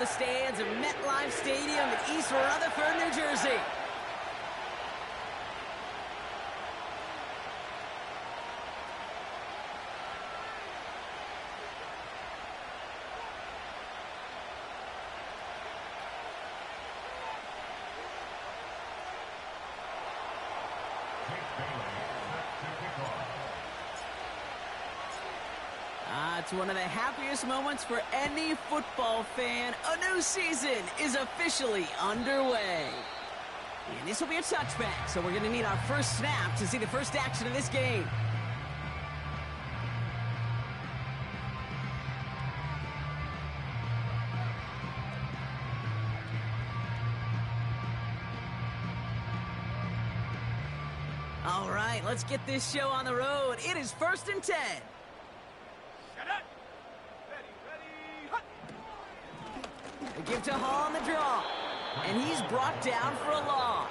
the stands of MetLife Stadium in East Rutherford, New Jersey. It's one of the happiest moments for any football fan. A new season is officially underway. And this will be a touchback, so we're going to need our first snap to see the first action of this game. All right, let's get this show on the road. It is 1st and 10. They give to Hall on the draw, and he's brought down for a loss.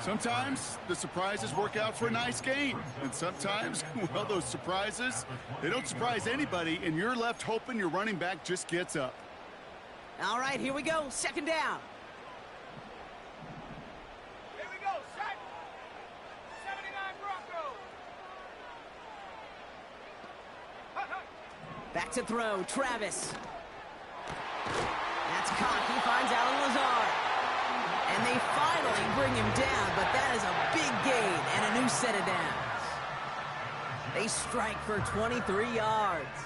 Sometimes the surprises work out for a nice game, and sometimes, well, those surprises, they don't surprise anybody, and you're left hoping your running back just gets up. All right, here we go, 2nd down. Here we go, set. 79 Broncos. Back to throw, Travis. That's caught. He finds Alan Lazard. And they finally bring him down, but that is a big gain and a new set of downs. They strike for 23 yards.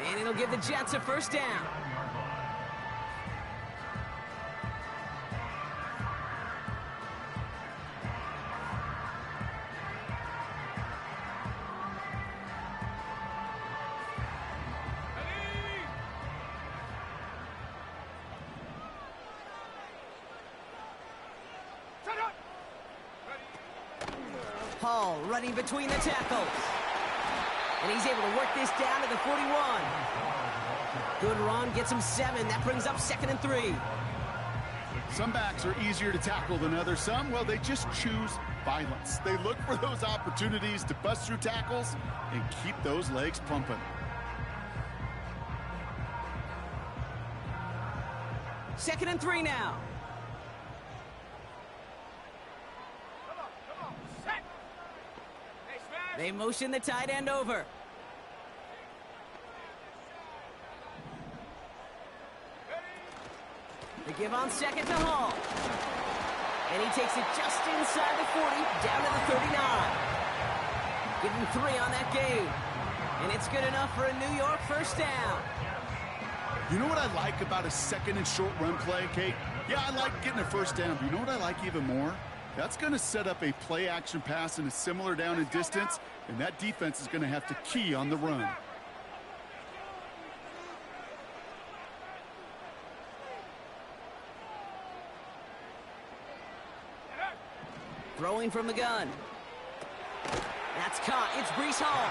And it'll give the Jets a 1st down. Hall running between the tackles. And he's able to work this down to the 41. Good run, gets him 7. That brings up 2nd and 3. Some backs are easier to tackle than others. Some, well, they just choose violence. They look for those opportunities to bust through tackles and keep those legs pumping. 2nd and 3 now. They motion the tight end over. They give on 2nd to Hall. And he takes it just inside the 40, down to the 39. Getting 3 on that game. And it's good enough for a New York 1st down. You know what I like about a 2nd and short run play, Kate? Yeah, I like getting a 1st down, but you know what I like even more? That's going to set up a play-action pass in a similar down and distance, and that defense is going to have to key on the run. Throwing from the gun. That's caught. It's Breece Hall.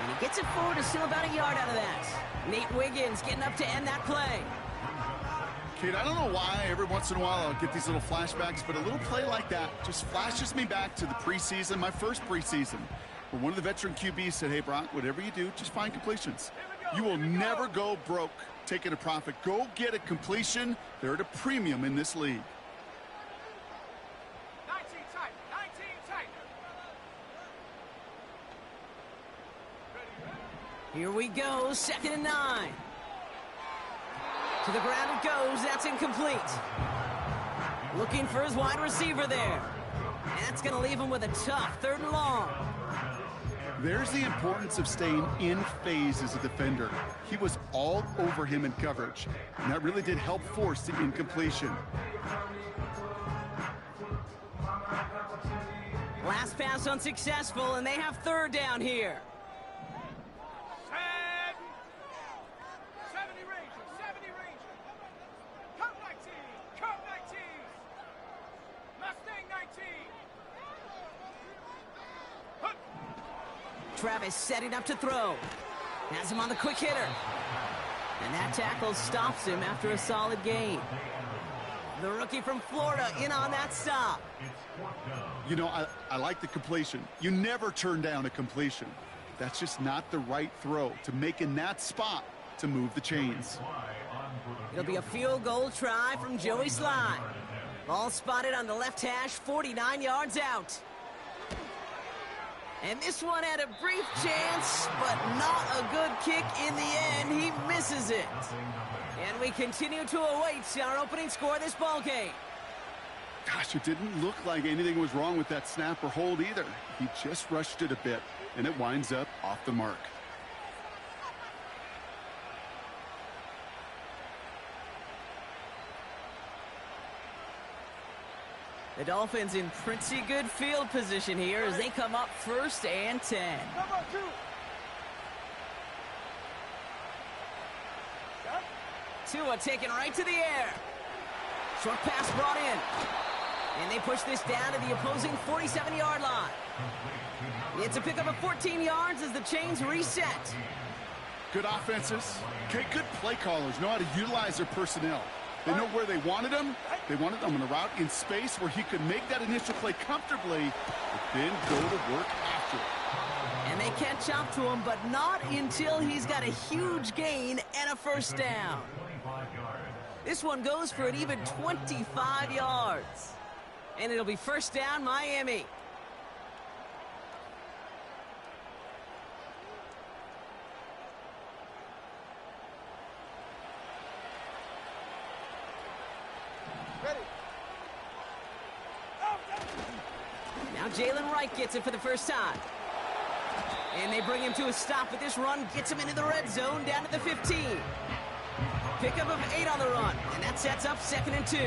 And he gets it forward to still about a yard out of that. Nate Wiggins getting up to end that play. Kate, I don't know why every once in a while I'll get these little flashbacks, but a little play like that just flashes me back to the preseason, my first preseason, where one of the veteran QBs said, hey, Brock, whatever you do, just find completions. You will never go broke taking a profit. Go get a completion. They're at a premium in this league. 19 tight, 19 tight. Here we go, 2nd and 9. To the ground it goes. That's incomplete. Looking for his wide receiver there. And that's going to leave him with a tough 3rd and long. There's the importance of staying in phase as a defender. He was all over him in coverage, and that really did help force the incompletion. Last pass unsuccessful, and they have 3rd down here. 70 Rangers, 70 Rangers. Come 19, come 19. Mustang 19. Travis setting up to throw. Has him on the quick hitter. And that tackle stops him after a solid gain. The rookie from Florida in on that stop. You know, I like the completion. You never turn down a completion. That's just not the right throw to make in that spot to move the chains. It'll be a field goal try from Joey Sly. Ball spotted on the left hash, 49 yards out. And this one had a brief chance, but not a good kick in the end. He misses it. And we continue to await our opening score of this ball game. Gosh, it didn't look like anything was wrong with that snap or hold either. He just rushed it a bit, and it winds up off the mark. The Dolphins in pretty good field position here as they come up 1st and 10. Number 2. Tua taken right to the air. Short pass brought in. And they push this down to the opposing 47-yard line. It's a pickup of 14 yards as the chains reset. Good offenses. Okay, good play callers know how to utilize their personnel. They know where they wanted him. They wanted him on a route in space where he could make that initial play comfortably, but then go to work after it. And they catch up to him, but not until he's got a huge gain and a first down. This one goes for an even 25 yards. And it'll be first down, Miami. Now Jalen Wright gets it for the first time. And they bring him to a stop with this run. Gets him into the red zone down to the 15. Pickup of 8 on the run. And that sets up 2nd and 2.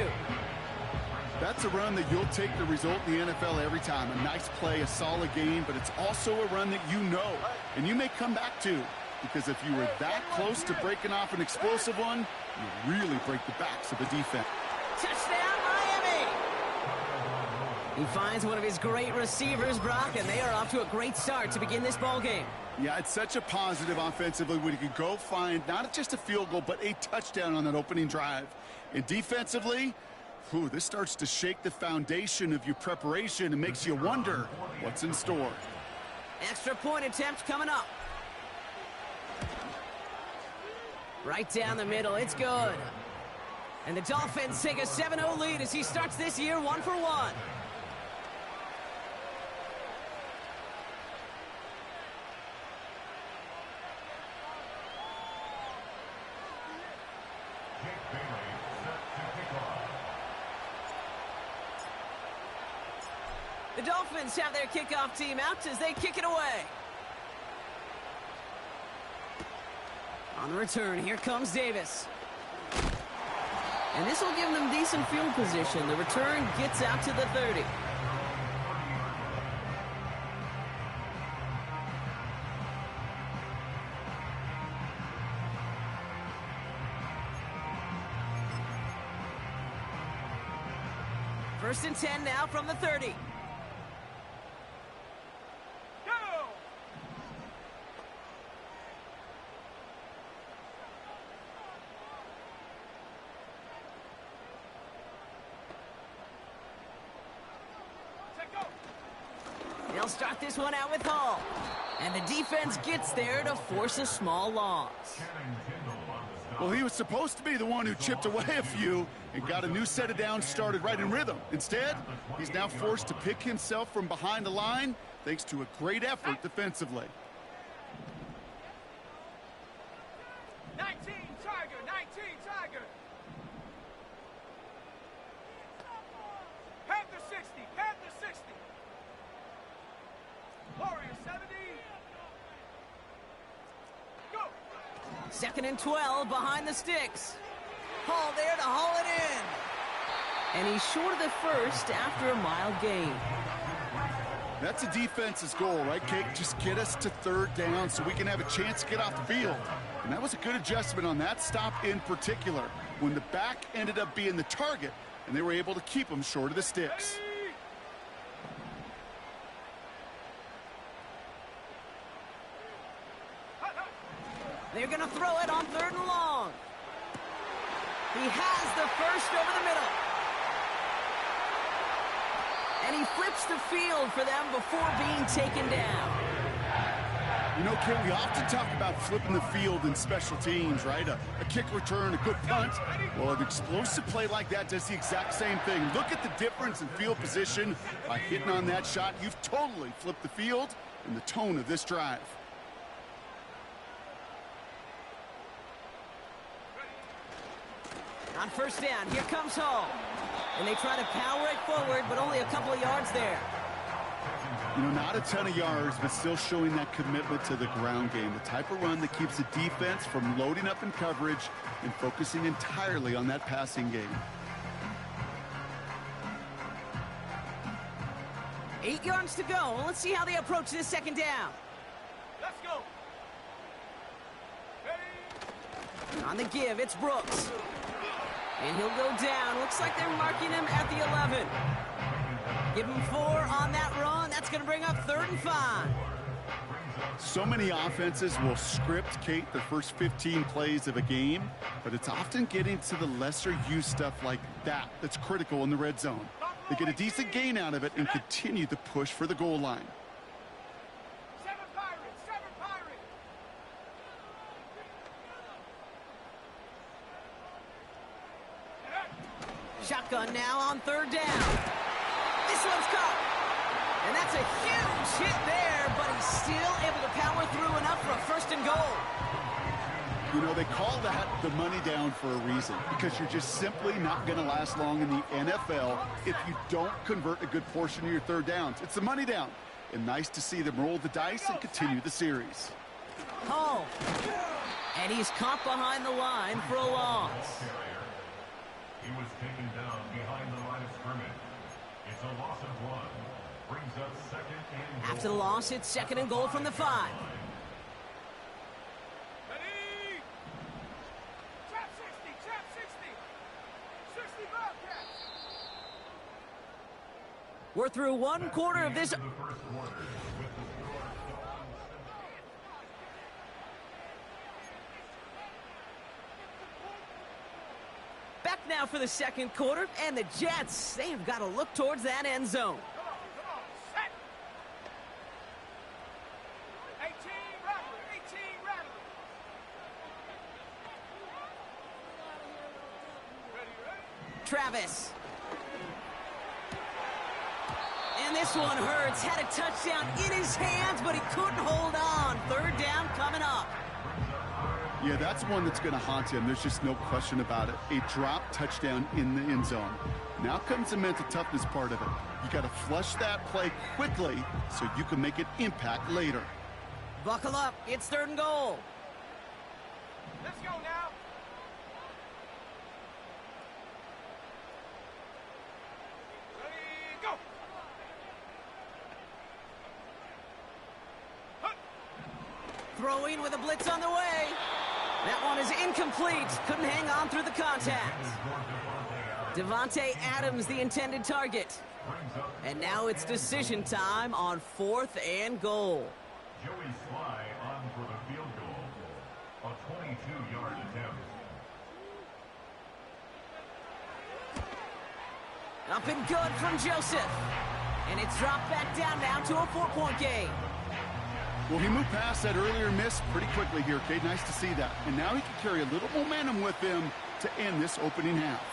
That's a run that you'll take the result in the NFL every time. A nice play, a solid game, but it's also a run that you know, and you may come back to. Because if you were that close to breaking off an explosive one, you really break the backs of the defense. Touchdown, Miami! He finds one of his great receivers, Brock, and they are off to a great start to begin this ball game. Yeah, it's such a positive offensively when you can go find not just a field goal, but a touchdown on that opening drive. And defensively, this starts to shake the foundation of your preparation and makes you wonder what's in store. Extra point attempt coming up. Right down the middle, it's good. And the Dolphins take a 7-0 lead as he starts this year 1 for 1. The Dolphins have their kickoff team out as they kick it away. On the return, here comes Davis. And this will give them decent field position. The return gets out to the 30. First and 10 now from the 30. They'll start this one out with Hall. And the defense gets there to force a small loss. Well, he was supposed to be the one who chipped away a few and got a new set of downs started right in rhythm. Instead, he's now forced to pick himself from behind the line thanks to a great effort defensively. 19 Tiger, 19 Tiger. Panther 60, Panther 60. Warrior 70. Go. 2nd and 12 behind the sticks. Hall there to haul it in. And he's short of the first after a mild gain. That's a defense's goal, right, Kate? Just get us to 3rd down so we can have a chance to get off the field. And that was a good adjustment on that stop in particular, when the back ended up being the target, and they were able to keep him short of the sticks. They're going to throw it on 3rd and long. He has the first over the middle. And he flips the field for them before being taken down. You know, Ken, we often talk about flipping the field in special teams, right? A kick return, a good punt. Well, an explosive play like that does the exact same thing. Look at the difference in field position. By hitting on that shot, you've totally flipped the field and the tone of this drive. On first down, here comes Hall. And they try to power it forward, but only a couple of yards there. You know, not a ton of yards, but still showing that commitment to the ground game. The type of run that keeps the defense from loading up in coverage and focusing entirely on that passing game. 8 yards to go. Let's see how they approach this second down. Let's go. Ready? On the give, it's Brooks. And he'll go down. Looks like they're marking him at the 11. Give him 4 on that run. That's going to bring up 3rd and 5. So many offenses will script, Kate, the first 15 plays of a game, but it's often getting to the lesser-used stuff like that that's critical in the red zone. They get a decent gain out of it and continue the push for the goal line. 7 Pirates, 7 Pirates. Shotgun now on 3rd down. This one's caught. And that's a huge hit there, but he's still able to power through enough for a 1st and goal. You know, they call that the money down for a reason, because you're just simply not going to last long in the NFL if you don't convert a good portion of your 3rd downs. It's the money down. And nice to see them roll the dice and continue the series. Hall. And he's caught behind the line for a loss. He was taken down behind the line of scrimmage. It's a loss of 1. Brings up 2nd and goal. After the loss, it's 2nd and goal from the 5. Ready? Trap 60, trap 60. 60 Bobcats. We're through 1 quarter of this. The first quarter with the score still Back now for the 2nd quarter, and the Jets, they've got to look towards that end zone. Come on, set. 18 Rattler, 18 Rattler. Ready, ready? Travis. And this one hurts. Had a touchdown in his hands, but he couldn't hold on. 3rd down coming up. Yeah, that's one that's going to haunt him. There's just no question about it. A drop touchdown in the end zone. Now comes the mental toughness part of it. You got to flush that play quickly so you can make an impact later. Buckle up. It's 3rd and goal. Let's go now. Ready, go. Throwing with a blitz on the way. That one is incomplete. Couldn't hang on through the contact. Devontae Adams, the intended target. And now it's decision time on 4th and goal. Joey Sly on for the field goal. A 22-yard attempt. Up and good from Joseph. And it's dropped back down now to a 4-point game. Well, he moved past that earlier miss pretty quickly here, Kate. Nice to see that. And now he can carry a little momentum with him to end this opening half.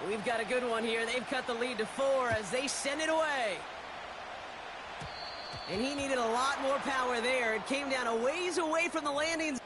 We've got a good one here. They've cut the lead to 4 as they send it away. And he needed a lot more power there. It came down a ways away from the landing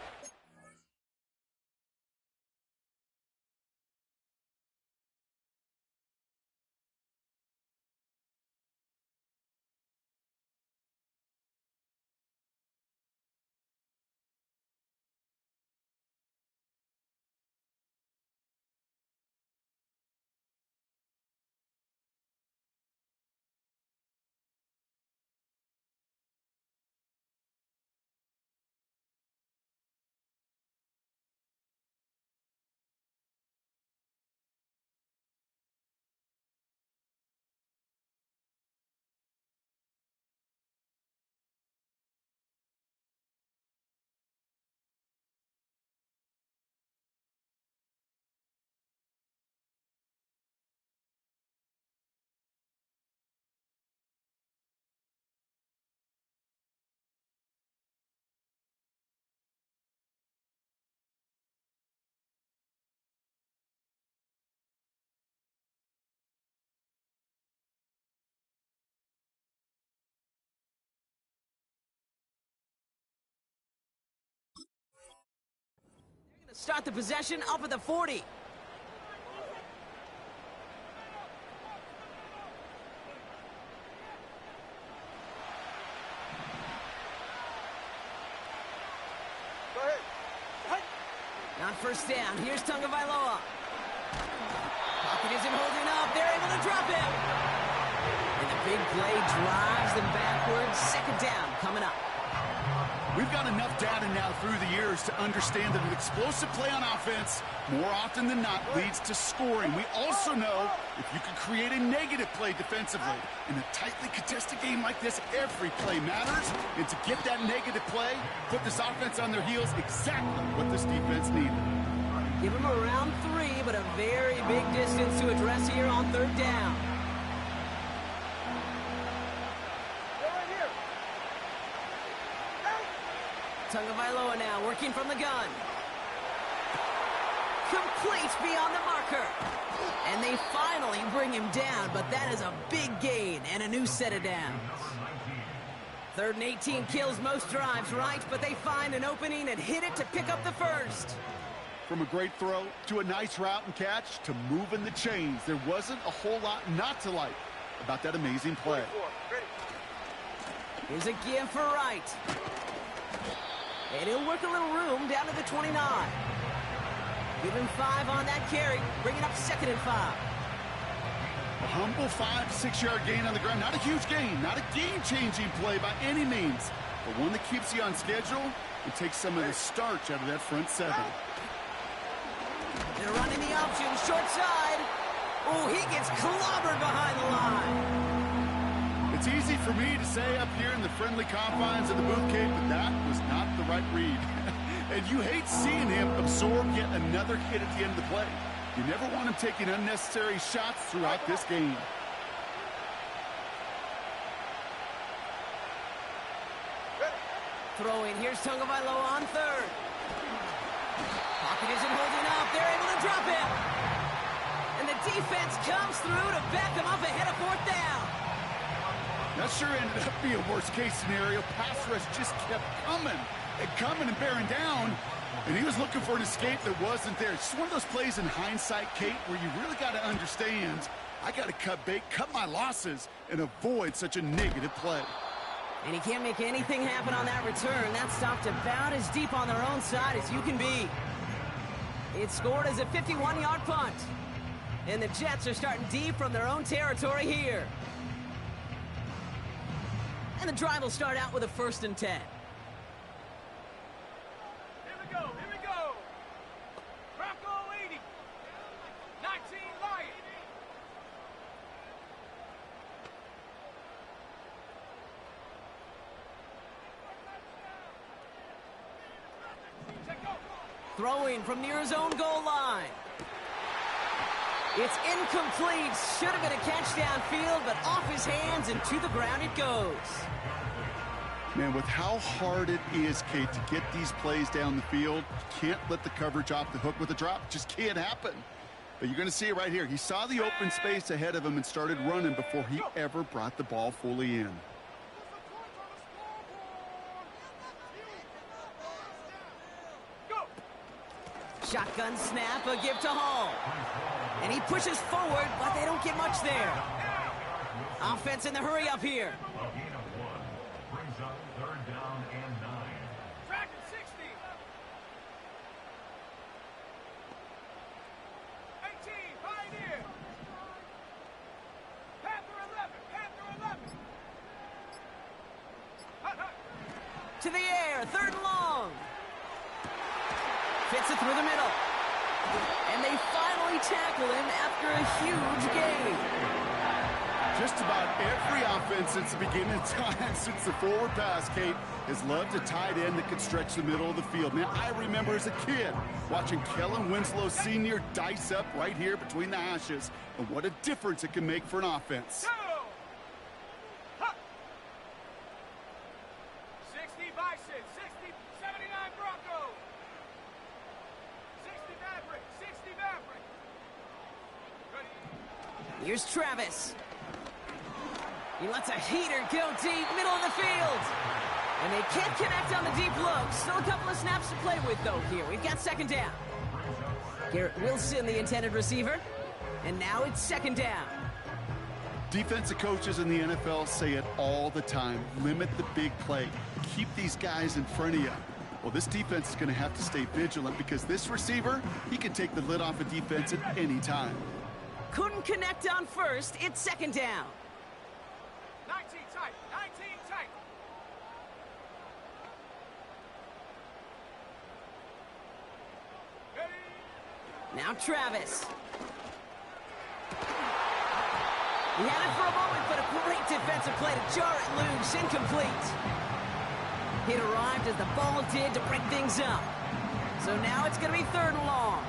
Start the possession up at the 40. Go ahead. On first down, here's Tagovailoa. Pocket isn't holding up. They're able to drop him. And the big play drives them backwards. Second down coming up. We've got enough data now through the years to understand that an explosive play on offense, more often than not, leads to scoring. We also know if you can create a negative play defensively. In a tightly contested game like this, every play matters. And to get that negative play, put this offense on their heels, exactly what this defense needed. Give them around 3, but a very big distance to address here on third down. Tagovailoa now working from the gun. Complete beyond the marker. And they finally bring him down, but that is a big gain and a new set of downs. 3rd and 18 kills most drives, right? But they find an opening and hit it to pick up the first. From a great throw to a nice route and catch to moving the chains, there wasn't a whole lot not to like about that amazing play. Here's a give for Wright. And he'll work a little room down to the 29. Give him 5 on that carry, bringing up 2nd and 5. A humble 5 to 6 yard gain on the ground. Not a huge gain, not a game-changing play by any means, but one that keeps you on schedule and takes some of the starch out of that front 7. They're running the option, short side. Oh, he gets clobbered behind the line. It's easy for me to say up here in the friendly confines of the booth, Kate, but that was not the right read. And you hate seeing him absorb yet another hit at the end of the play. You never want him taking unnecessary shots throughout this game. Throwing, here's Tagovailoa on 3rd. Pocket isn't holding up. They're able to drop him. And the defense comes through to back him up ahead of 4th down. That sure ended up being a worst-case scenario. Pass rush just kept coming and bearing down, and he was looking for an escape that wasn't there. It's just one of those plays in hindsight, Kate, where you really got to understand, I got to cut bait, cut my losses, and avoid such a negative play. And he can't make anything happen on that return. That stopped about as deep on their own side as you can be. It's scored as a 51-yard punt. And the Jets are starting deep from their own territory here. And the drive will start out with a 1st and 10. Here we go. Bronco 80. 19 Lion. Check go. Throwing from near his own goal line. It's incomplete. Should have been a catch downfield, but off his hands and to the ground it goes. Man, with how hard it is, Kate, to get these plays down the field, you can't let the coverage off the hook with a drop. It just can't happen. But you're going to see it right here. He saw the open space ahead of him and started running before he ever brought the ball fully in. Shotgun snap, a give to Hall. And he pushes forward, but they don't get much there. Offense in the hurry up here. A gain of 1 brings up 3rd down and 9. Track at 60. 18, Pioneer. Panther 11. Hut, hut. To the air, 3rd and long. Fits it through the middle. And they finally tackle him after a huge gain. Just about every offense since the beginning of time, since the forward pass, Kate, has loved a tight end that could stretch the middle of the field. Man, I remember as a kid watching Kellen Winslow Sr. dice up right here between the hashes. And what a difference it can make for an offense. 60 Bison, 60, 79 Bronco. 60 Maverick, 60 Maverick. Ready? Here's Travis. He lets a heater go deep, middle of the field. And they can't connect on the deep look. Still a couple of snaps to play with, though, here. We've got second down. Garrett Wilson, the intended receiver. And now it's second down. Defensive coaches in the NFL say it all the time. Limit the big play. Keep these guys in front of you. Well, this defense is going to have to stay vigilant because this receiver, he can take the lid off a defense at any time. Couldn't connect on first. It's second down. 19 tight. 19 tight. Now Travis. He had it for a moment, but a great defensive play to jar it loose. Incomplete. It arrived as the ball did to break things up. So now it's going to be third and long.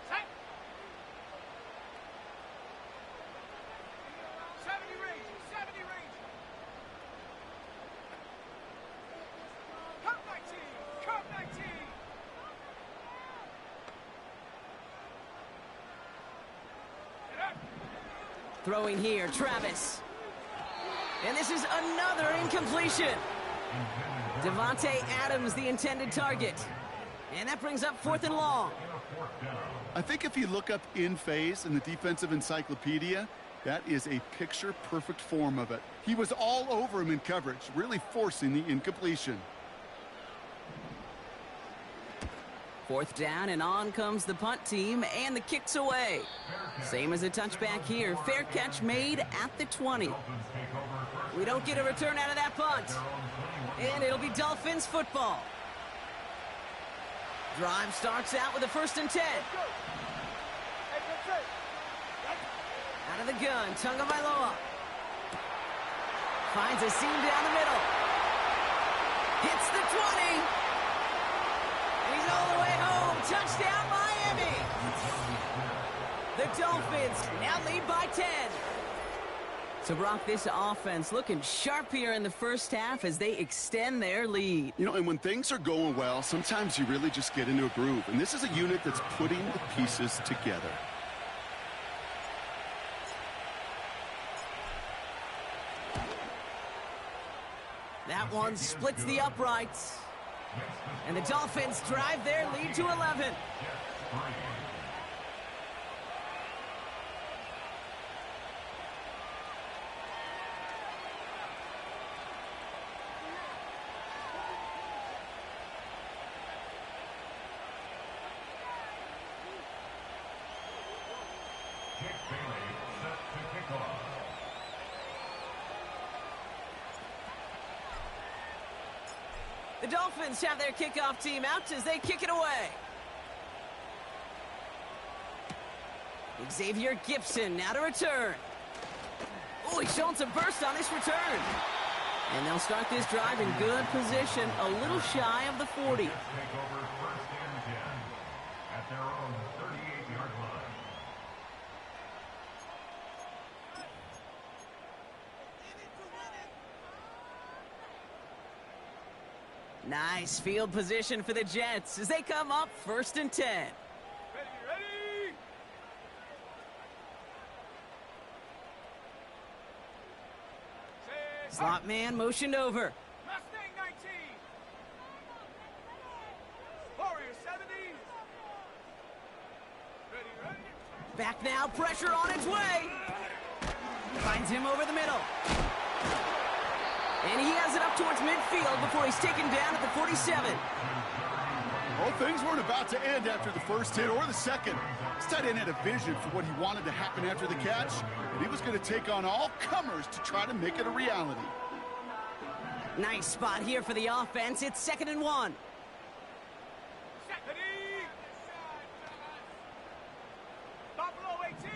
Tight. 70 range. 70 range. Cut 19. Cut 19. Get up. Throwing here, Travis. And this is another incompletion. Devontae Adams, the intended target. And that brings up fourth and long. I think if you look up in phase in the defensive encyclopedia, that is a picture-perfect form of it. He was all over him in coverage, really forcing the incompletion. Fourth down, and on comes the punt team, and the kick's away. Same as a touchback here. Fair catch made at the 20. We don't get a return out of that punt. And it'll be Dolphins football. Drive starts out with a 1st and 10. Out of the gun, Tagovailoa. Finds a seam down the middle. Hits the 20. He's all the way home. Touchdown, Miami. The Dolphins now lead by 10. So, Brock, this offense looking sharp here in the first half as they extend their lead. You know, and when things are going well, sometimes you really just get into a groove. And this is a unit that's putting the pieces together. That one splits the uprights. And the Dolphins drive their lead to 11. The Dolphins have their kickoff team out as they kick it away. Xavier Gibson now to return. Oh, he's showing some burst on this return. And they'll start this drive in good position, a little shy of the 40. Take over 1st and 10 at their own 38-yard line. Nice field position for the Jets as they come up 1st and 10. Ready. Slot man motioned over. Mustang 19. Warrior 70. Ready. Back now, pressure on its way. Finds him over the middle. And he has it up towards midfield before he's taken down at the 47. Well, things weren't about to end after the first hit or the second. This tight end had a vision for what he wanted to happen after the catch, and he was going to take on all comers to try to make it a reality. Nice spot here for the offense. It's 2nd and 1. Ready. Buffalo 18.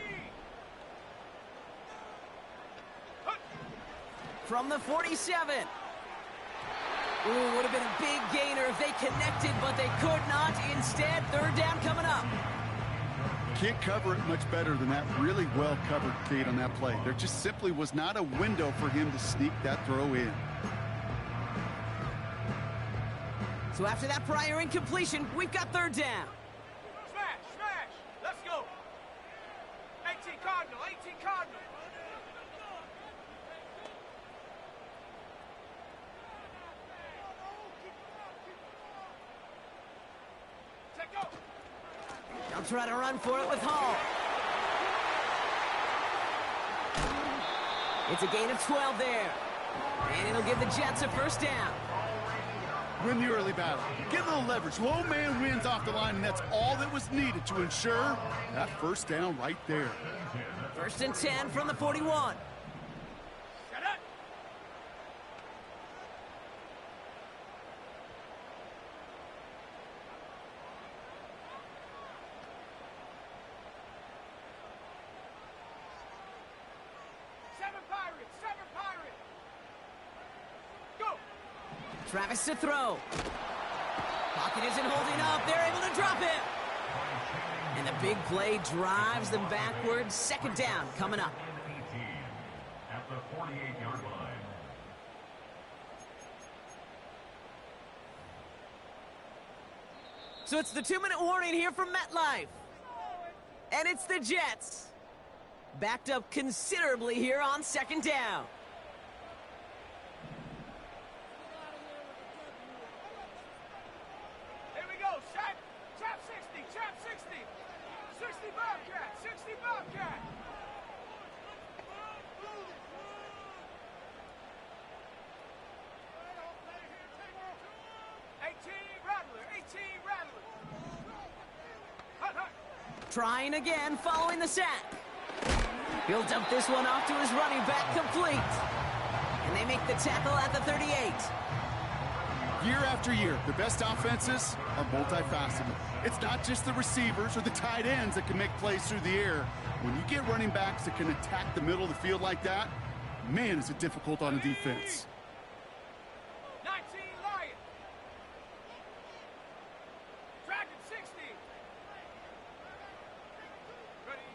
From the 47. Ooh, would have been a big gainer if they connected, but they could not. Instead, 3rd down coming up. Can't cover it much better than that. Really well covered, Kate, on that play. There just simply was not a window for him to sneak that throw in. So after that prior incompletion, we've got 3rd down. Smash. Let's go. 18 Cardinal. They'll try to run for it with Hall. It's a gain of 12 there. And it'll give the Jets a first down. Win the early battle. Get a little leverage. Low man wins off the line, and that's all that was needed to ensure that first down right there. First and 10 from the 41. Shut up! Seven Pirates! Go! Travis to throw. Pocket isn't holding up. They're able to drop him. And the big play drives them backwards. Second down coming up. 18 at the 48-yard line. So it's the 2-minute warning here from MetLife. And it's the Jets. Backed up considerably here on second down. Here we go, Shaq! Trap 60! Trap 60! 60 Bobcat! 60 Bobcat! Hut, hut. Trying again following the sack. He'll dump this one off to his running back, complete. And they make the tackle at the 38. Year after year, the best offenses are multifaceted. It's not just the receivers or the tight ends that can make plays through the air. When you get running backs that can attack the middle of the field like that, man, is it difficult on a defense. 19 Lion. Dragon 60. Ready.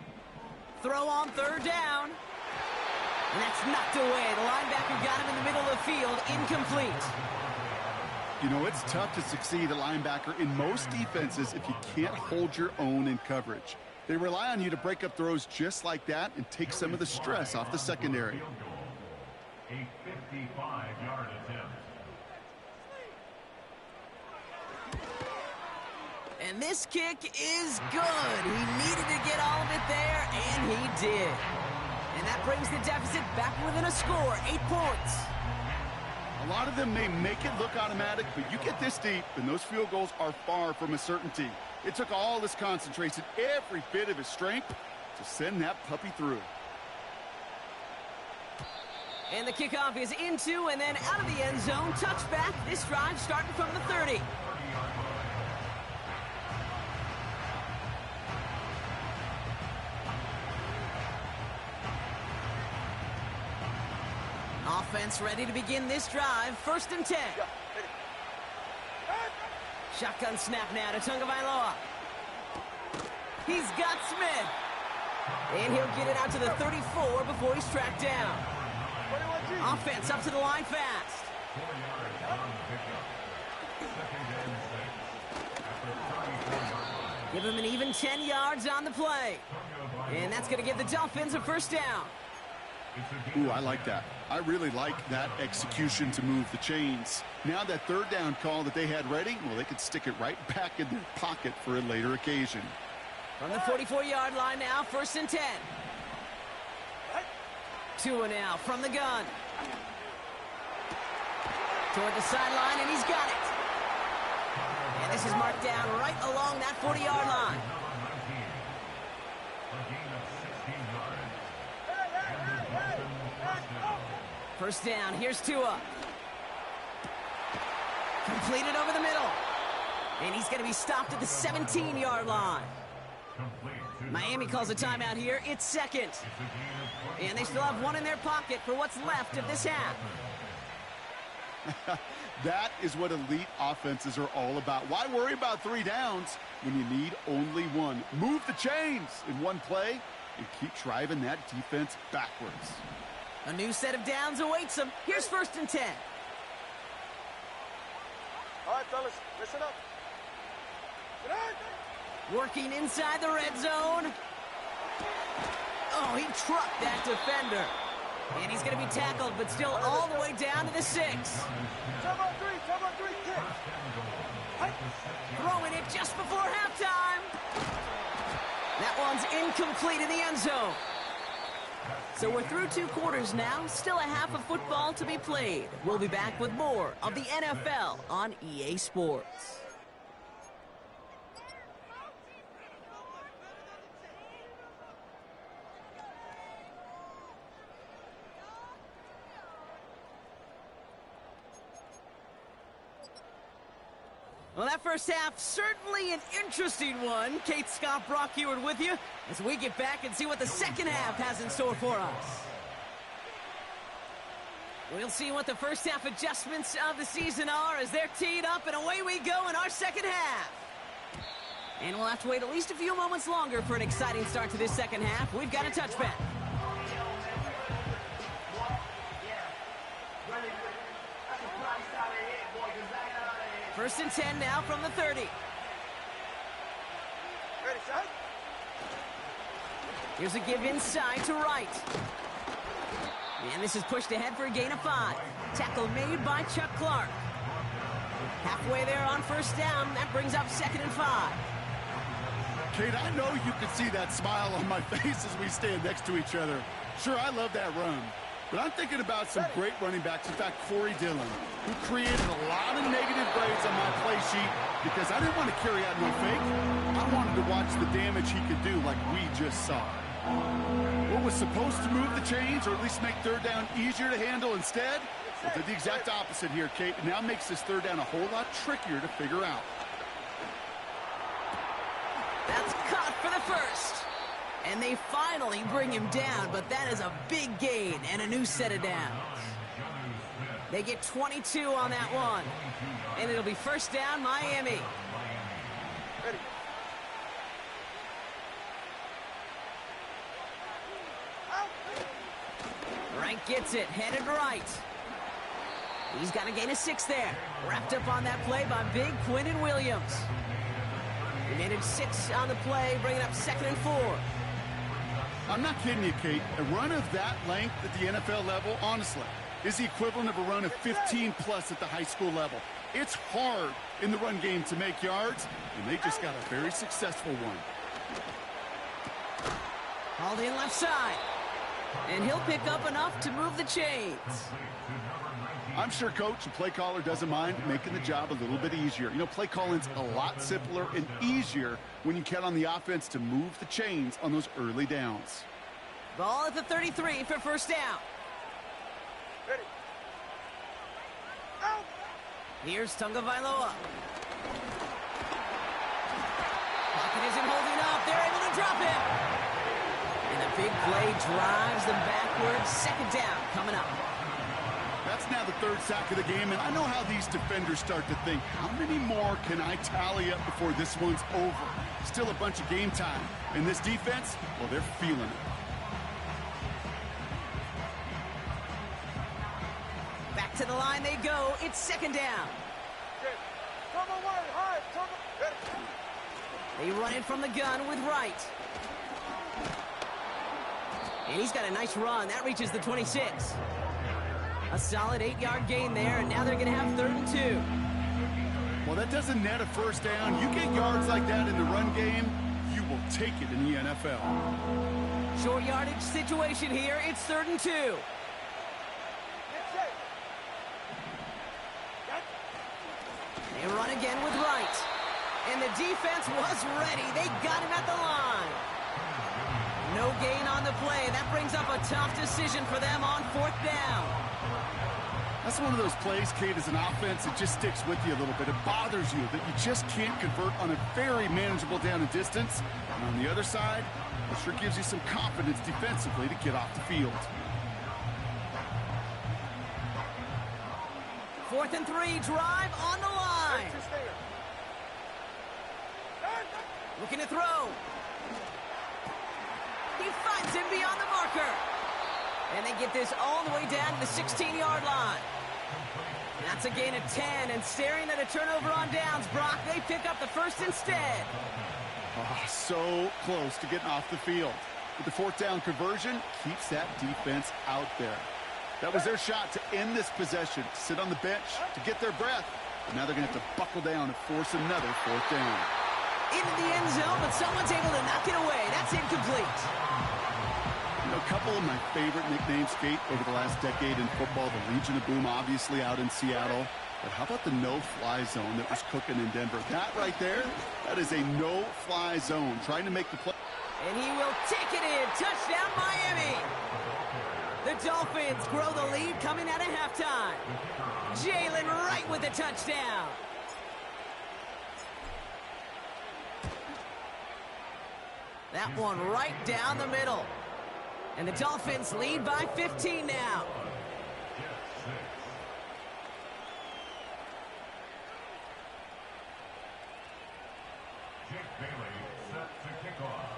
Throw on third down. And that's knocked away. The linebacker got him in the middle of the field, incomplete. You know, it's tough to succeed at linebacker in most defenses if you can't hold your own in coverage. They rely on you to break up throws just like that and take some of the stress off the secondary. Field goal. A 55-yard attempt. And this kick is good. He needed to get all of it there, and he did. And that brings the deficit back within a score, 8 points. A lot of them may make it look automatic, but you get this deep, and those field goals are far from a certainty. It took all his concentration, every bit of his strength, to send that puppy through. And the kickoff is into and then out of the end zone. Touchback. This drive starting from the 30. Offense ready to begin this drive. First and 10. Shotgun snap now to Tagovailoa. He's got Smith. And he'll get it out to the 34 before he's tracked down. Offense up to the line fast. 4 yards on the pickup. Second and 6 at the 34-yard line. Give him an even 10 yards on the play. And that's going to give the Dolphins a first down. Ooh, I like that. I really like that execution to move the chains. Now that third down call that they had ready, well, they could stick it right back in their pocket for a later occasion. From the 44-yard line now, first and 10. Tua now from the gun. Toward the sideline, and he's got it. And this is marked down right along that 40-yard line. A gain of 16 yards. First down, here's Tua. Completed over the middle. And he's going to be stopped at the 17-yard line. Miami calls a timeout here. It's second. And they still have one in their pocket for what's left of this half. That is what elite offenses are all about. Why worry about 3 downs when you need only one? Move the chains in one play and keep driving that defense backwards. A new set of downs awaits them. Here's first and 10. All right, fellas, listen up. Working inside the red zone. Oh, he trucked that defender. And he's going to be tackled, but still all the way down to the 6. Come on, three, kick. Throwing it just before halftime. That one's incomplete in the end zone. So we're through 2 quarters now, still a half of football to be played. We'll be back with more of the NFL on EA Sports. Well, that first half, certainly an interesting one. Kate, Scott, Brock Ewart with you as we get back and see what the second half has in store for us. We'll see what the first half adjustments of the season are as they're teed up, and away we go in our second half. And we'll have to wait at least a few moments longer for an exciting start to this second half. We've got a touchback. First and 10 now from the 30. Ready, son? Here's a give inside to right. And this is pushed ahead for a gain of 5. Tackle made by Chuck Clark. Halfway there on first down. That brings up 2nd and 5. Kate, I know you can see that smile on my face as we stand next to each other. Sure, I love that run. But I'm thinking about some great running backs. In fact, Corey Dillon, who created a lot of negative grades on my play sheet because I didn't want to carry out no fake. I wanted to watch the damage he could do like we just saw. What was supposed to move the chains or at least make third down easier to handle instead? Well, did the exact opposite here, Kate. It now makes this third down a whole lot trickier to figure out. That's caught for the first. And they finally bring him down, but that is a big gain and a new set of downs. They get 22 on that one. And it'll be first down, Miami. Ready. Wright gets it, headed right. He's got a gain of 6 there. Wrapped up on that play by big Quinnen Williams. He made it 6 on the play, bringing up 2nd and 4. I'm not kidding you, Kate. A run of that length at the NFL level, honestly, is the equivalent of a run of 15-plus at the high school level. It's hard in the run game to make yards, and they just got a very successful one. Hauled in left side. And he'll pick up enough to move the chains. I'm sure Coach and play caller doesn't mind making the job a little bit easier. You know, play calling's a lot simpler and easier when you count on the offense to move the chains on those early downs. Ball at the 33 for first down. Ready. Out. Here's Tagovailoa. Pocket isn't holding up. They're able to drop him. And the big play drives them backwards. Second down coming up. That's now the 3rd sack of the game, and I know how these defenders start to think, how many more can I tally up before this one's over? Still a bunch of game time. And this defense, well, they're feeling it. Back to the line they go. It's second down. Okay. Come away, hard. Come ready. They run it from the gun with Wright. And he's got a nice run. That reaches the 26. A solid 8-yard gain there, and now they're going to have 3rd and 2. Well, that doesn't net a first down. You get yards like that in the run game, you will take it in the NFL. Short yardage situation here. It's 3rd and 2. Get set. They run again with Wright. And the defense was ready. They got him at the line. No gain on the play. That brings up a tough decision for them on 4th down. That's one of those plays, Kate, as an offense, it just sticks with you a little bit. It bothers you that you just can't convert on a very manageable down and distance. And on the other side, it sure gives you some confidence defensively to get off the field. 4th and 3, drive on the line. Just there. Looking to throw. He finds him beyond the marker. And they get this all the way down to the 16-yard line. That's a gain of 10, and staring at a turnover on downs, Brock, they pick up the first instead. Oh, so close to getting off the field. But the 4th down conversion keeps that defense out there. That was their shot to end this possession, sit on the bench to get their breath. And now they're going to have to buckle down and force another 4th down. into the end zone, but someone's able to knock it away. That's incomplete. A couple of my favorite nicknames, Kate, over the last decade in football. The Legion of Boom, obviously, out in Seattle. But how about the no-fly zone that was cooking in Denver? That right there, that is a no-fly zone. Trying to make the play. And he will take it in. Touchdown, Miami. The Dolphins grow the lead coming out of halftime. Jalen Wright with the touchdown. That one right down the middle. And the Dolphins lead by 15 now. Jake Bailey set to kick off.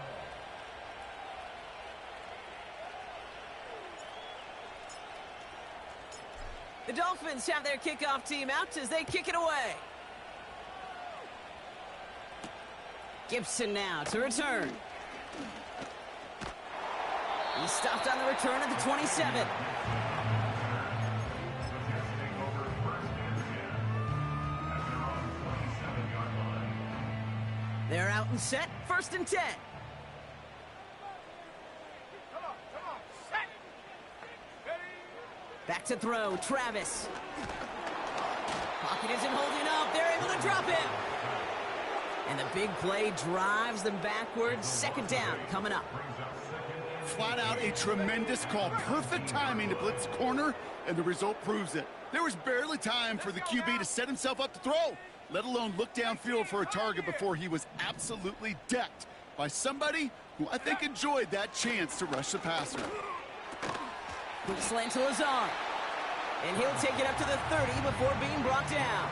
The Dolphins have their kickoff team out as they kick it away. Gibson now to return. He stopped on the return at the 27. They're out and set, 1st and 10. Come on, set. Ready. Back to throw, Travis. Pocket isn't holding up, they're able to drop him. And the big play drives them backwards, 2nd down coming up. Flat out a tremendous call. Perfect timing to blitz the corner, and the result proves it. There was barely time for the QB to set himself up to throw, let alone look downfield for a target before he was absolutely decked by somebody who I think enjoyed that chance to rush the passer. Quick slant to Lazard. And he'll take it up to the 30 before being brought down.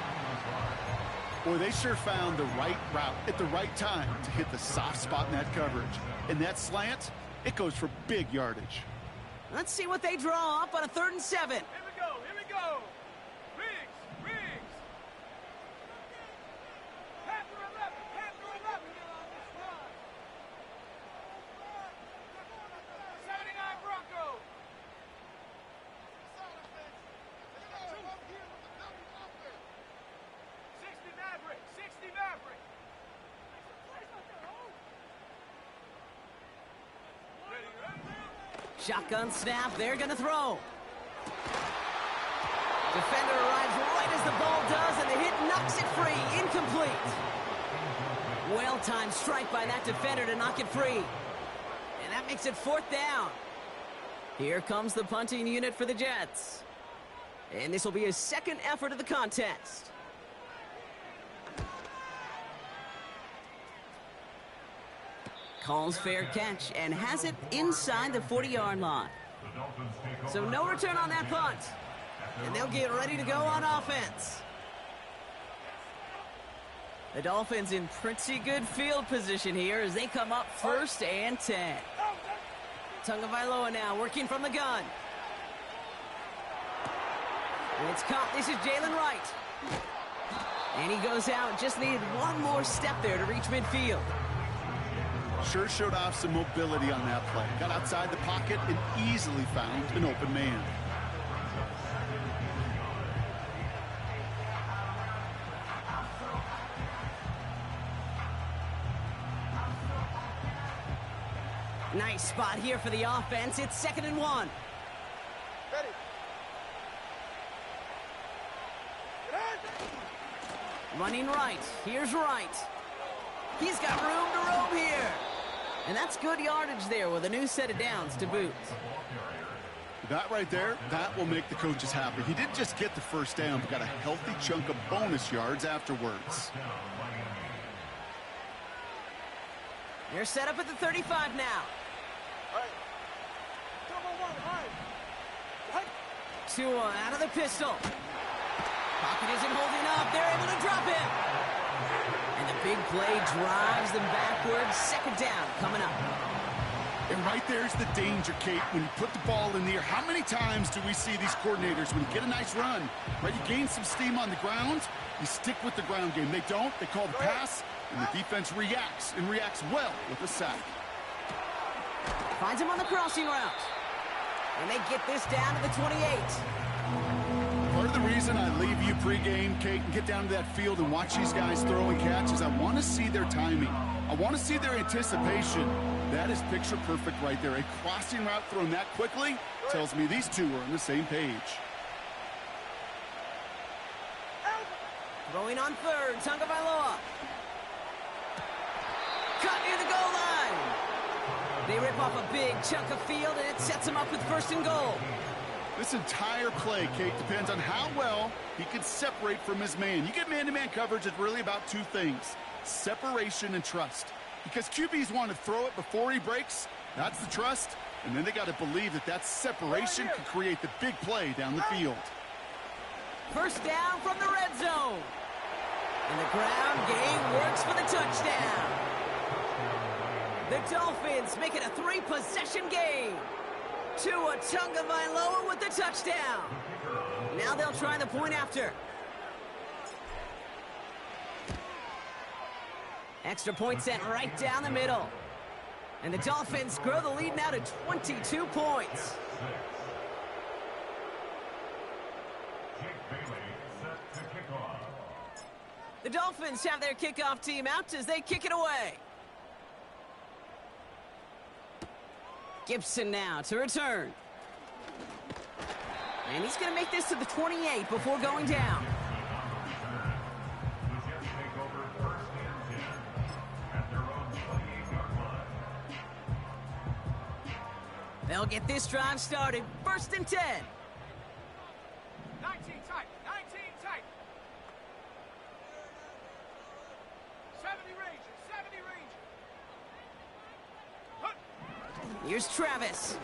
Boy, they sure found the right route at the right time to hit the soft spot in that coverage. And that slant, it goes for big yardage. Let's see what they draw up on a 3rd and 7. Here we go, here we go. Riggs. Panther 11. Setting on Bronco. 60 Maverick. Shotgun snap, they're gonna throw. Defender arrives right as the ball does, and the hit knocks it free. Incomplete. Well-timed strike by that defender to knock it free. And that makes it 4th down. Here comes the punting unit for the Jets. And this will be his 2nd effort of the contest. Calls fair catch and has it inside the 40-yard line. So no return on that punt. And they'll get ready to go on offense. The Dolphins in pretty good field position here as they come up 1st and 10. Tagovailoa now working from the gun. And it's caught. This is Jalen Wright. And he goes out. Just needed one more step there to reach midfield. Sure showed off some mobility on that play. Got outside the pocket and easily found an open man. Nice spot here for the offense. It's 2nd and 1. Ready. Running right. Here's Wright. He's got room to roam here. And that's good yardage there with a new set of downs to boot. That right there, that will make the coaches happy. He didn't just get the 1st down, but got a healthy chunk of bonus yards afterwards. They're set up at the 35 now. 2-1 out of the pistol. Pocket isn't holding up. They're able to drop him. And the big play drives them backwards. 2nd down coming up. And right there's the danger, Kate, when you put the ball in the air. How many times do we see these coordinators, when you get a nice run, right, you gain some steam on the ground, you stick with the ground game. They don't. They call the pass, and the defense reacts, and reacts well with a sack. Finds him on the crossing route. And they get this down to the 28. Part of the reason I leave you pregame, Kate, and get down to that field and watch these guys throw and catch is I want to see their timing. I want to see their anticipation. That is picture perfect right there. A crossing route thrown that quickly tells me these two are on the same page. Throwing on third, Tagovailoa. Cut near the goal line. They rip off a big chunk of field, and it sets them up with first and goal. This entire play, Kate, depends on how well he can separate from his man. You get man-to-man coverage, it's really about two things: separation and trust. Because QBs want to throw it before he breaks. That's the trust. And then they got to believe that that separation can create the big play down the field. First down from the red zone. And the ground game works for the touchdown. The Dolphins make it a 3-possession game. Tua Tagovailoa with the touchdown. Now they'll try the point after. Extra point sent right down the middle. And the Dolphins grow the lead now to 22 points. The Dolphins have their kickoff team out as they kick it away. Gibson now to return. And he's going to make this to the 28 before going down. They'll get this drive started. First and 10. 19 tight, 19 tight. 70 Rangers, 70 Rangers. Here's Travis.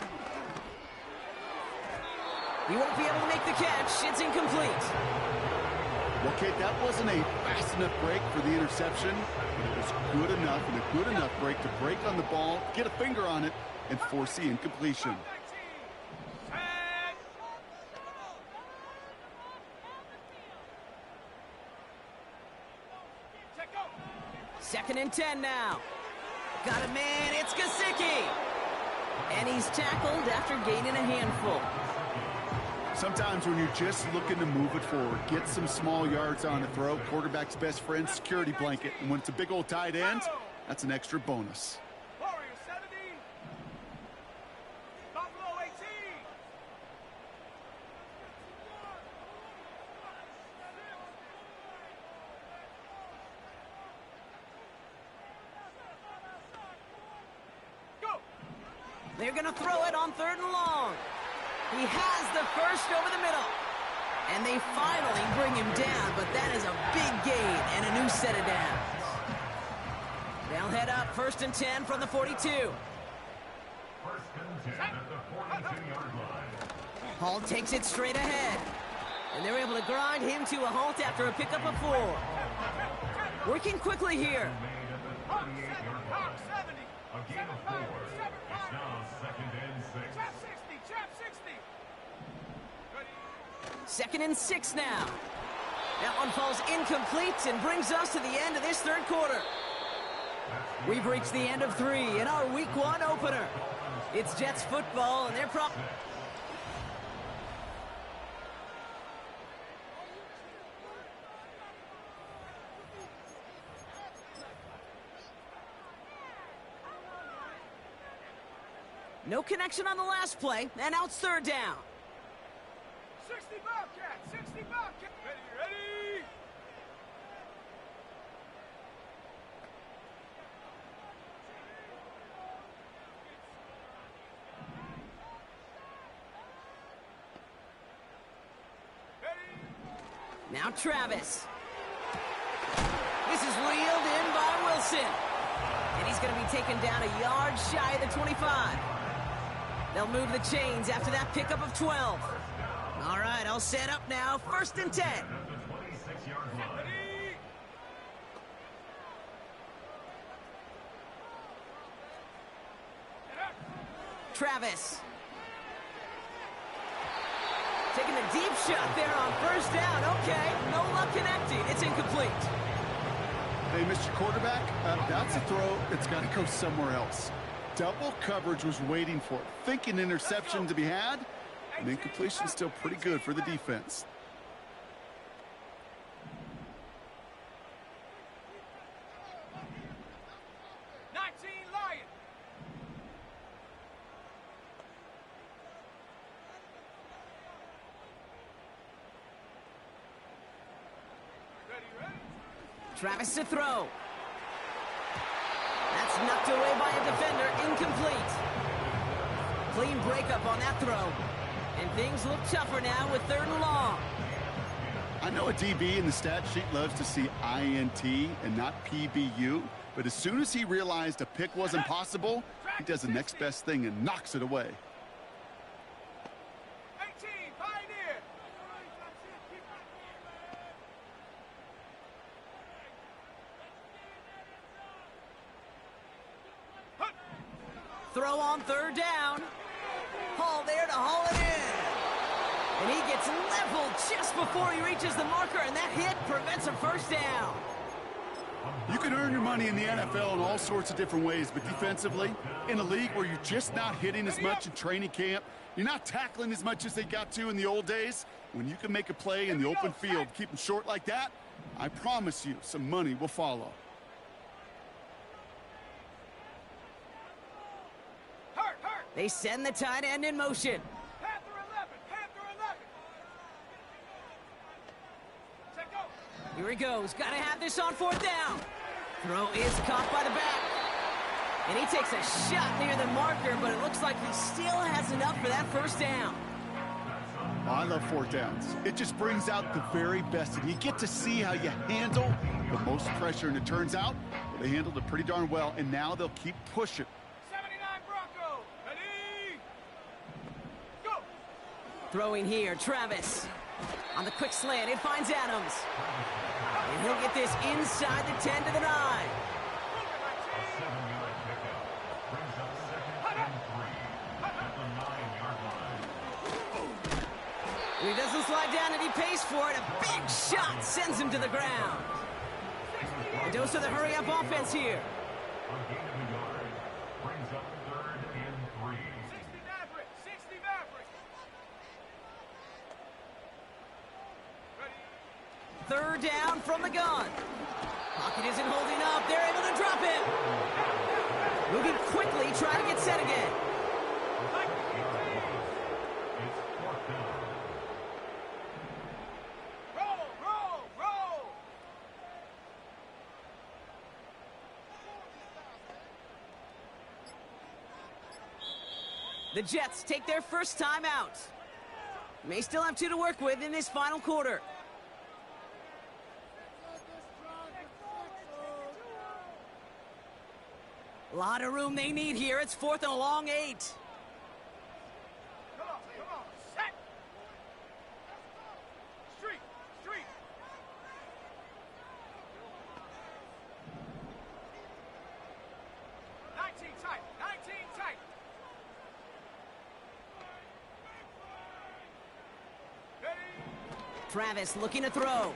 He won't be able to make the catch. It's incomplete. Well, Kate, that wasn't a fast enough break for the interception, but it was good enough and a good enough break to break on the ball, get a finger on it, and force the incompletion. Second and 10 now. Got a man, it's Gesicki. And he's tackled after gaining a handful. Sometimes when you're just looking to move it forward, get some small yards on a throw, quarterback's best friend, security blanket. And when it's a big old tight end, that's an extra bonus. Warriors 70. Buffalo 18. Go. They're going to throw it on third and long. He has the first over the middle. And they finally bring him down, but that is a big gain and a new set of downs. They'll head up first and 10 from the 42. First and 10 at the 42-yard line. Hall takes it straight ahead. And they're able to grind him to a halt after a pickup of 4. Working quickly here. Made at the 38-yard line. A gain of 4. It's now second and 6. Trap 60, trap 60. Second and 6 now. That one falls incomplete and brings us to the end of this third quarter. We've reached the end of 3 in our Week 1 opener. It's Jets football, and they're no connection on the last play, and now it's third down. 60 Bobcat, 60 Bobcat. Ready, ready. Now Travis. This is reeled in by Wilson. And he's going to be taken down a yard shy of the 25. They'll move the chains after that pickup of 12. All right, I'll set up now. First and 10. At the 26-yard line. Travis. Taking a deep shot there on first down. Okay, no luck connecting. It's incomplete. Hey, Mr. Quarterback, that's a throw that's got to go somewhere else. Double coverage was waiting for it. Thinking interception to be had, and incompletion still pretty good for the defense. Travis to throw. That's knocked away by a defender. Incomplete. Clean breakup on that throw. And things look tougher now with 3rd and long. I know a DB in the stat sheet loves to see INT and not PBU, but as soon as he realized a pick wasn't possible, he does the next best thing and knocks it away. 18, Pioneer. Throw on 3rd down. Hall there to haul it in. And he gets leveled just before he reaches the marker, and that hit prevents a 1st down. You can earn your money in the NFL in all sorts of different ways, but defensively, in a league where you're just not hitting as much in training camp, you're not tackling as much as they got to in the old days, when you can make a play in the open field, keep them short like that, I promise you some money will follow. They send the tight end in motion. Panther 11, Panther 11. Take go. Here he goes. Got to have this on 4th down. Throw is caught by the back. And he takes a shot near the marker, but it looks like he still has enough for that 1st down. Oh, I love 4th downs. It just brings out the very best, and you get to see how you handle the most pressure, and it turns out they handled it pretty darn well, and now they'll keep pushing. 79 Bronco. Ready? Go. Throwing here, Travis. On the quick slant, it finds Adams. And he'll get this inside the 10 to the 9. And he doesn't slide down, and he pays for it. A big shot sends him to the ground. A dose of the hurry-up offense here. 60 Maverick. 3rd down from the gun. Pocket isn't holding up. They're able to drop it. Moving quickly, trying to get set again. Roll, roll, roll. The Jets take their first time out. May still have 2 to work with in this final quarter. A lot of room they need here. It's 4th and a long 8. Come on, set. Street, street. Nineteen tight. Ready? Travis looking to throw.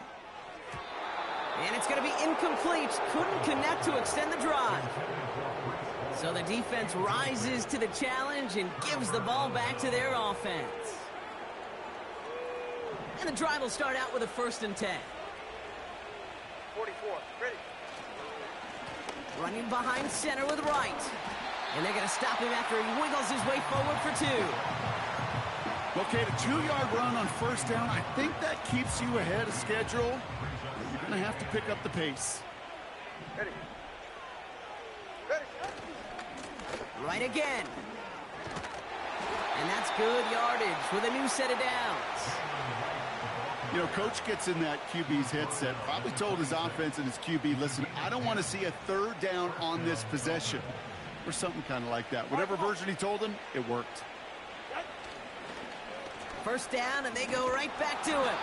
And it's going to be incomplete. Couldn't connect to extend the drive. So the defense rises to the challenge and gives the ball back to their offense. And the drive will start out with a 1st and 10. 44, ready. Running behind center with Wright. And they're going to stop him after he wiggles his way forward for 2. Okay, a 2-yard run on 1st down, I think that keeps you ahead of schedule. You're going to have to pick up the pace. Ready. Right again. And that's good yardage with a new set of downs. You know, coach gets in that QB's headset, probably told his offense and his QB, listen, I don't want to see a 3rd down on this possession. Or something kind of like that. Whatever version he told him, it worked. 1st down, and they go right back to him.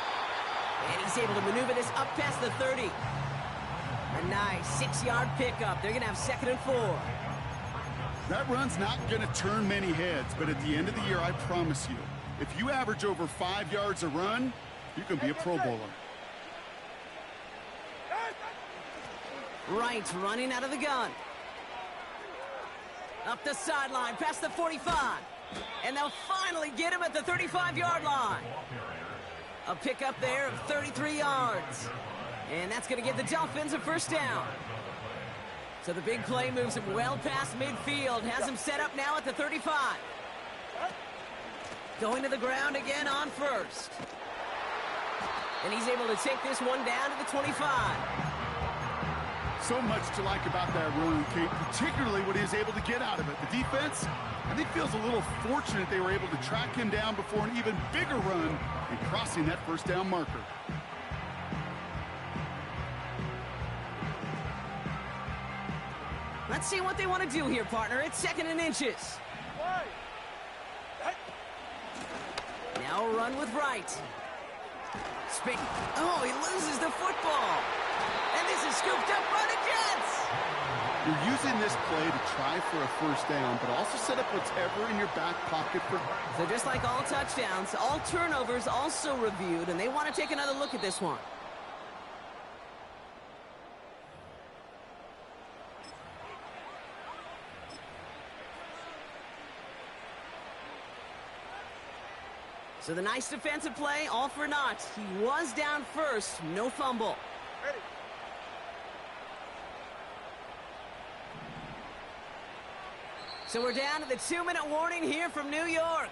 And he's able to maneuver this up past the 30. A nice 6-yard pickup. They're going to have 2nd and 4. That run's not going to turn many heads, but at the end of the year, I promise you, if you average over 5 yards a run, you can be a Pro Bowler. Wright running out of the gun. Up the sideline, past the 45. And they'll finally get him at the 35-yard line. A pickup there of 33 yards. And that's going to give the Dolphins a 1st down. So the big play moves him well past midfield. Has him set up now at the 35. Going to the ground again on 1st. And he's able to take this one down to the 25. So much to like about that run, Kate, particularly what he was able to get out of it. The defense, I think, feels a little fortunate they were able to track him down before an even bigger run and crossing that first down marker. Let's see what they want to do here, partner. It's 2nd and inches. Now a run with right. Spin. Oh, he loses the football. And this is scooped up by the Jets. You're using this play to try for a first down, but also set up whatever in your back pocket for... So just like all touchdowns, all turnovers also reviewed, and they want to take another look at this one. So the nice defensive play, all for naught. He was down first, no fumble. Ready. So we're down to the 2-minute warning here from New York.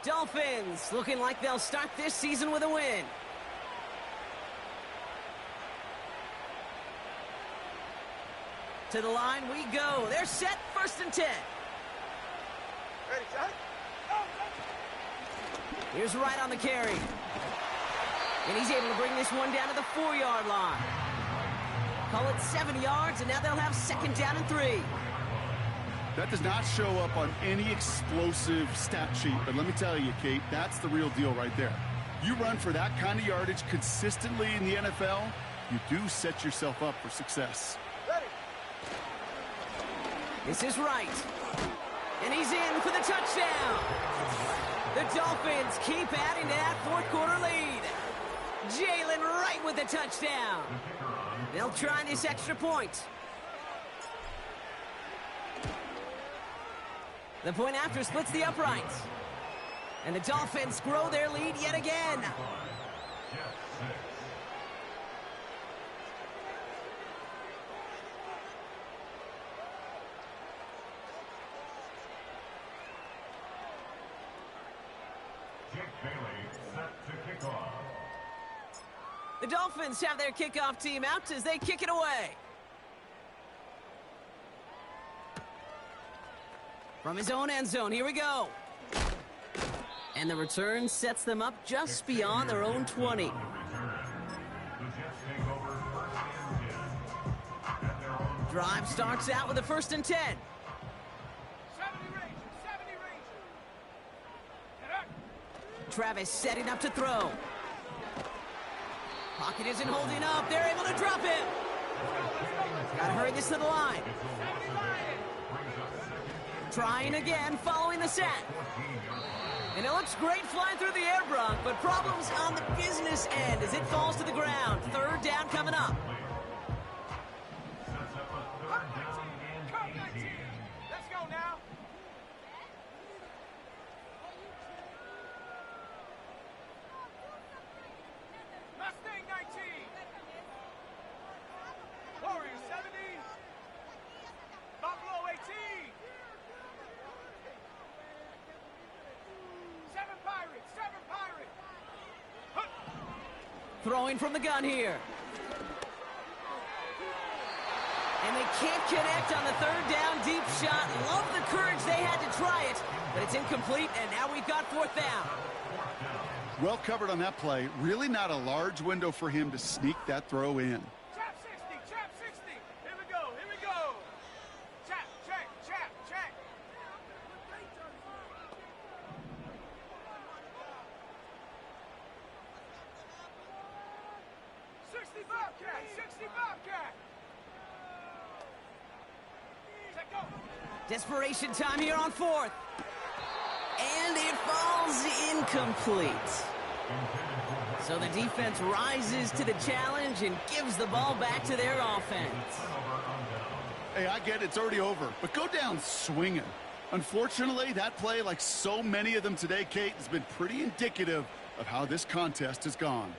Dolphins looking like they'll start this season with a win. To the line we go. They're set, 1st and 10. Ready, shot. Here's Wright on the carry. And he's able to bring this one down to the 4-yard line. Call it 7 yards, and now they'll have 2nd down and 3. That does not show up on any explosive stat sheet, but let me tell you, Kate, that's the real deal right there. You run for that kind of yardage consistently in the NFL, you do set yourself up for success. Ready. This is Wright. And he's in for the touchdown. The Dolphins keep adding to that 4th quarter lead. Jalen Wright with the touchdown. They'll try this extra point. The point after splits the uprights. And the Dolphins grow their lead yet again. The Dolphins have their kickoff team out as they kick it away. From his own end zone, here we go. And the return sets them up just beyond their own 20. Drive starts out with a 1st and 10. 70 Rangers, 70 Rangers. Get up. Travis setting up to throw. Pocket isn't holding up. They're able to drop him. Gotta hurry this to the line. Trying again, following the sack. And it looks great flying through the air, Brock, but problems on the business end as it falls to the ground. 3rd down coming up. Come, 19. Let's go now. Mustang 19. Warriors 70. Buffalo 18. 7 Pirates, 7 Pirates. Huh. Throwing from the gun here. And they can't connect on the 3rd down deep shot. Love the courage they had to try it, but it's incomplete, and now we've got 4th down. Well covered on that play. Really not a large window for him to sneak that throw in. Chap 60, chap 60. Here we go, here we go. Chap, check, chap, check. 60 Bobcat, 60 Bobcat. Check go. Desperation time here on 4th. And it falls incomplete. So the defense rises to the challenge and gives the ball back to their offense. Hey, I get it's already over, but go down swinging. Unfortunately, that play, like so many of them today, Kate, has been pretty indicative of how this contest has gone.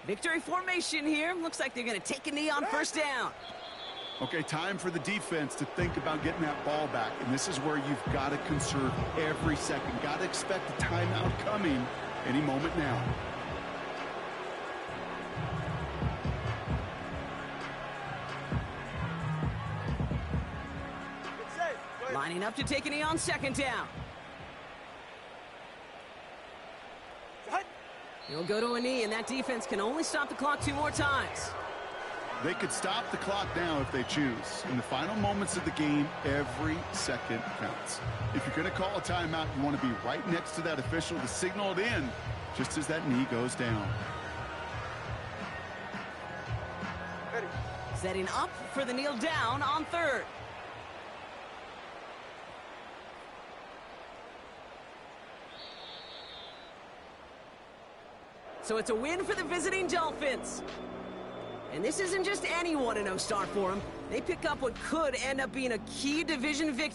Victory formation here. Looks like they're going to take a knee on 1st down. Okay, time for the defense to think about getting that ball back, and this is where you've got to conserve every second. Got to expect a timeout coming any moment now. Lining up to take a knee on second down. He'll go to a knee, and that defense can only stop the clock 2 more times. They could stop the clock now if they choose. In the final moments of the game, every second counts. If you're going to call a timeout, you want to be right next to that official to signal it in just as that knee goes down. Setting up for the kneel down on third. So it's a win for the visiting Dolphins. And this isn't just any 1-0 start for them. They pick up what could end up being a key division victory.